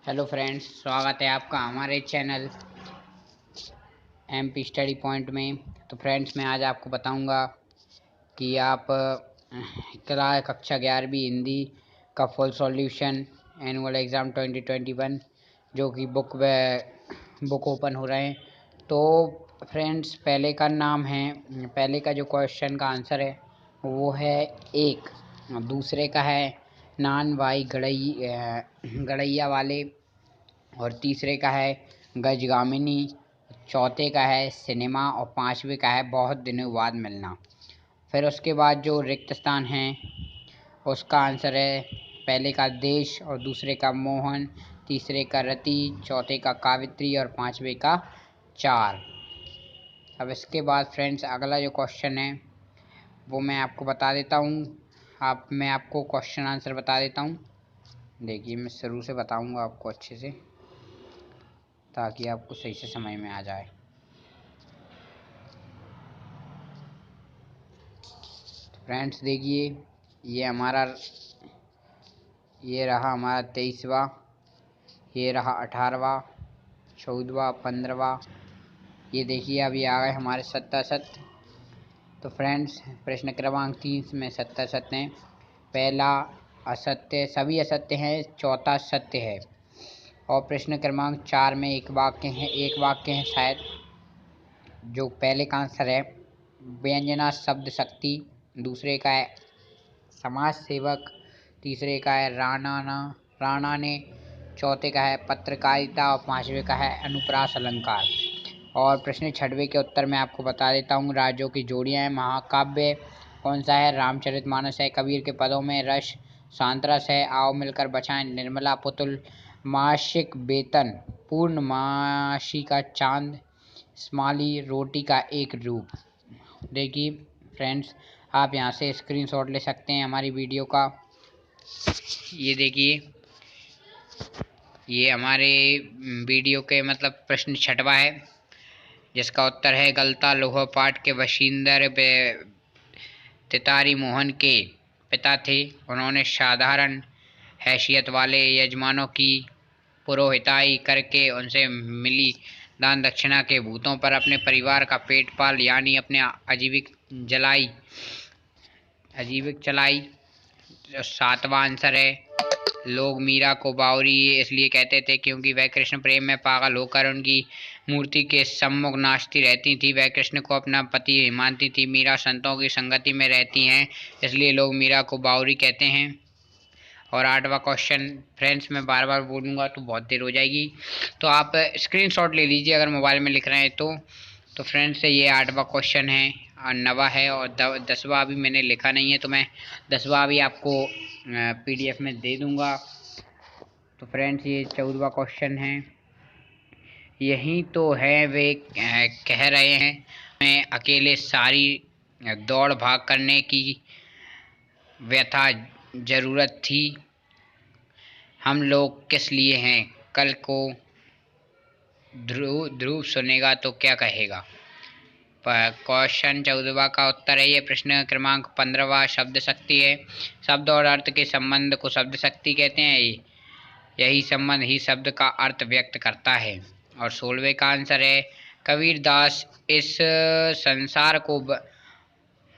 Hello friends, स्वागत है आपका हमारे चैनल एमपी स्टडी पॉइंट में। तो फ्रेंड्स, मैं आज आपको बताऊंगा कि आप कक्षा 11वीं हिंदी का फुल सॉल्यूशन एनुअल एग्ज़ाम 2021 जो कि बुक ओपन हो रहे हैं। तो फ्रेंड्स, पहले का जो क्वेश्चन का आंसर है वो है एक। दूसरे का है नान भाई गड़ैया वाले, और तीसरे का है गजगामिनी, चौथे का है सिनेमा, और पांचवे का है बहुत दिनों बाद मिलना। फिर उसके बाद जो रिक्त स्थान है उसका आंसर है पहले का देश, और दूसरे का मोहन, तीसरे का रति, चौथे का कावित्री, और पांचवे का चार। अब इसके बाद फ्रेंड्स, अगला जो क्वेश्चन है वो मैं आपको बता देता हूँ। मैं आपको क्वेश्चन आंसर बता देता हूँ। देखिए, मैं शुरू से बताऊँगा आपको अच्छे से, ताकि आपको सही से समझ में आ जाए। फ्रेंड्स देखिए, ये रहा हमारा 23वां, ये रहा 18वां, 14वां, 15वां। ये देखिए, अभी आ गए हमारे 70 सत्य। तो फ्रेंड्स, प्रश्न क्रमांक 3 में 70 सत्य हैं। पहला असत्य, सभी असत्य हैं, चौथा सत्य है। और प्रश्न क्रमांक 4 में एक वाक्य है शायद। जो पहले का आंसर है व्यंजना शब्द शक्ति, दूसरे का है समाज सेवक, तीसरे का है राणा ने, चौथे का है पत्रकारिता, और पांचवे का है अनुप्रास अलंकार। और प्रश्न 6वें के उत्तर मैं आपको बता देता हूँ। राज्यों की जोड़ियाँ हैं। महाकाव्य कौन सा है? रामचरितमानस है। कबीर के पदों में रस सांतरस है। आओ मिलकर बचाएं निर्मला पुतुल, मासिक वेतन, पूर्णमासी का चांद, स्माली, रोटी का एक रूप। देखिए फ्रेंड्स, आप यहाँ से स्क्रीनशॉट ले सकते हैं हमारी वीडियो का। ये देखिए, ये हमारे वीडियो के प्रश्न 6वां है, जिसका उत्तर है गलता लोहा पाट के वशिंदर तितारी मोहन के पिता थे। उन्होंने साधारण हैसियत वाले यजमानों की पुरोहिताई करके उनसे मिली दान दक्षिणा के भूतों पर अपने परिवार का पेट पाल यानी अपने आजीविक चलाई। 7वां आंसर है लोग मीरा को बावरी इसलिए कहते थे क्योंकि वह कृष्ण प्रेम में पागल होकर उनकी मूर्ति के सम्मुख नाचती रहती थी। वह कृष्ण को अपना पति मानती थी। मीरा संतों की संगति में रहती हैं, इसलिए लोग मीरा को बावरी कहते हैं। और 8वां क्वेश्चन फ्रेंड्स, मैं बार बार बोलूँगा तो बहुत देर हो जाएगी, तो आप स्क्रीनशॉट ले लीजिए अगर मोबाइल में लिख रहे हैं तो फ्रेंड्स, ये 8वां क्वेश्चन है और 9वां है, और 10वां अभी मैंने लिखा नहीं है, तो मैं 10वां भी आपको PDF में दे दूँगा। तो फ्रेंड्स, ये 14वां क्वेश्चन है। यही तो है वे कह रहे हैं मैं अकेले सारी दौड़ भाग करने की व्यथा ज़रूरत थी। हम लोग किस लिए हैं? कल को ध्रुव सुनेगा तो क्या कहेगा? क्वेश्चन 14वां का उत्तर है ये प्रश्न क्रमांक 15वां शब्द शक्ति है। शब्द और अर्थ के संबंध को शब्द शक्ति कहते हैं। यही संबंध ही शब्द का अर्थ व्यक्त करता है। और 16वें का आंसर है कबीरदास इस संसार को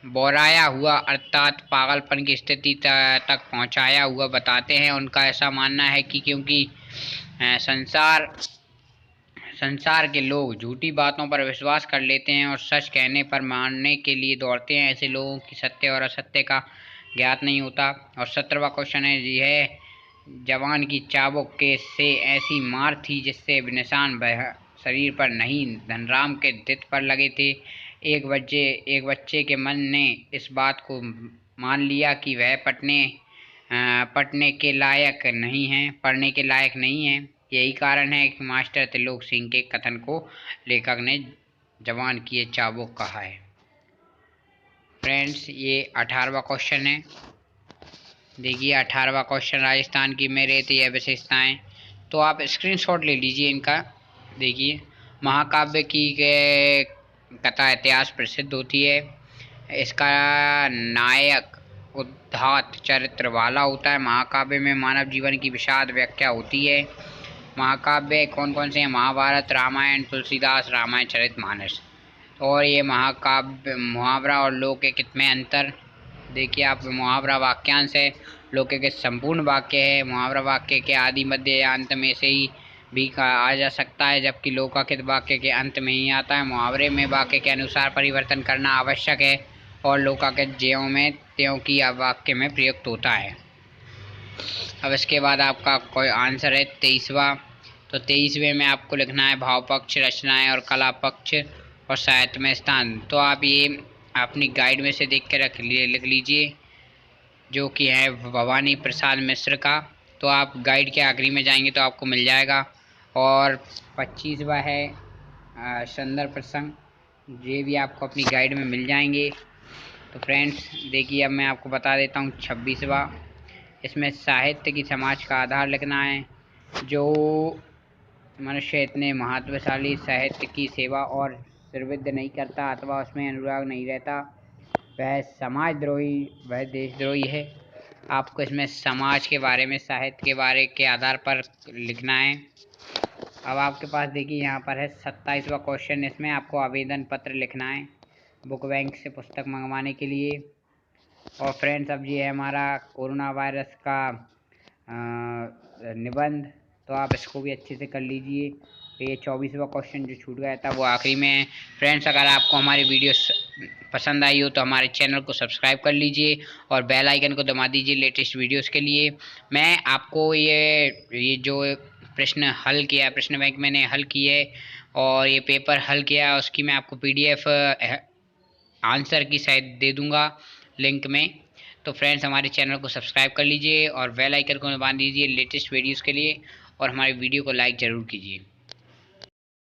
बोराया हुआ अर्थात पागलपन की स्थिति तक पहुंचाया हुआ बताते हैं। उनका ऐसा मानना है कि क्योंकि संसार के लोग झूठी बातों पर विश्वास कर लेते हैं और सच कहने पर मानने के लिए दौड़ते हैं, ऐसे लोगों की सत्य और असत्य का ज्ञात नहीं होता। और 17वां क्वेश्चन है यह जवान की चाबुक के से ऐसी मार थी जिससे निशान शरीर पर नहीं धनराम के दित पर लगे थे। एक बच्चे के मन ने इस बात को मान लिया कि वह पढ़ने के लायक नहीं है। यही कारण है कि मास्टर त्रिलोक सिंह के कथन को लेखक ने जवान की चाबुक कहा है। फ्रेंड्स, ये 18वां क्वेश्चन है। देखिए, 18वां क्वेश्चन राजस्थान की में रेत विशेषताएं। तो आप स्क्रीनशॉट ले लीजिए इनका। देखिए, महाकाव्य की कथा इतिहास प्रसिद्ध होती है। इसका नायक उदात्त चरित्र वाला होता है। महाकाव्य में मानव जीवन की विषाद व्याख्या होती है। महाकाव्य कौन कौन से हैं? महाभारत, रामायण, तुलसीदास, रामायण चरितमानस। और ये महाकाव्य मुहावरा और लोके कितने अंतर? देखिए आप, मुहावरा वाक्यांश है, लोके के संपूर्ण वाक्य है। मुहावरा वाक्य के आदि मध्य या अंत में से ही भी आ जा सकता है, जबकि लोकाकृत वाक्य के अंत में ही आता है। मुहावरे में वाक्य के अनुसार परिवर्तन करना आवश्यक है और लोकाकृत ज्यों में त्यों की वाक्य में प्रयुक्त होता है। अब इसके बाद आपका कोई आंसर है 23वां। तो 23वें में आपको लिखना है भाव पक्ष, रचनाएं और कला पक्ष और साहित्य में स्थान। तो आप ये अपनी गाइड में से देख के लिख लीजिए, जो कि है भवानी प्रसाद मिश्र का। तो आप गाइड के आखिरी में जाएंगे तो आपको मिल जाएगा। और 25वां है संदर्भ प्रसंग, ये भी आपको अपनी गाइड में मिल जाएंगे। तो फ्रेंड्स देखिए, अब मैं आपको बता देता हूँ 26वां। इसमें साहित्य की समाज का आधार लिखना है। जो मनुष्य इतने महत्वशाली साहित्य की सेवा और सर्वविद्य नहीं करता अथवा उसमें अनुराग नहीं रहता, वह समाजद्रोही, वह देशद्रोही है। आपको इसमें समाज के बारे में, साहित्य के बारे के आधार पर लिखना है। अब आपके पास देखिए यहाँ पर है 27वां क्वेश्चन। इसमें आपको आवेदन पत्र लिखना है बुक बैंक से पुस्तक मंगवाने के लिए। और फ्रेंड्स अब ये है हमारा कोरोना वायरस का निबंध, तो आप इसको भी अच्छे से कर लीजिए। ये 24वां क्वेश्चन जो छूट गया था वो आखिरी में है। फ्रेंड्स अगर आपको हमारी वीडियो पसंद आई हो तो हमारे चैनल को सब्सक्राइब कर लीजिए और बेल आइकन को दबा दीजिए लेटेस्ट वीडियोस के लिए। मैं आपको ये जो प्रश्न हल किया, प्रश्न बैंक मैंने हल किए और ये पेपर हल किया, उसकी मैं आपको PDF आंसर की शायद दे दूंगा लिंक में। तो फ्रेंड्स हमारे चैनल को सब्सक्राइब कर लीजिए और बेल आइकन को दबा दीजिए लेटेस्ट वीडियोस के लिए, और हमारी वीडियो को लाइक ज़रूर कीजिए।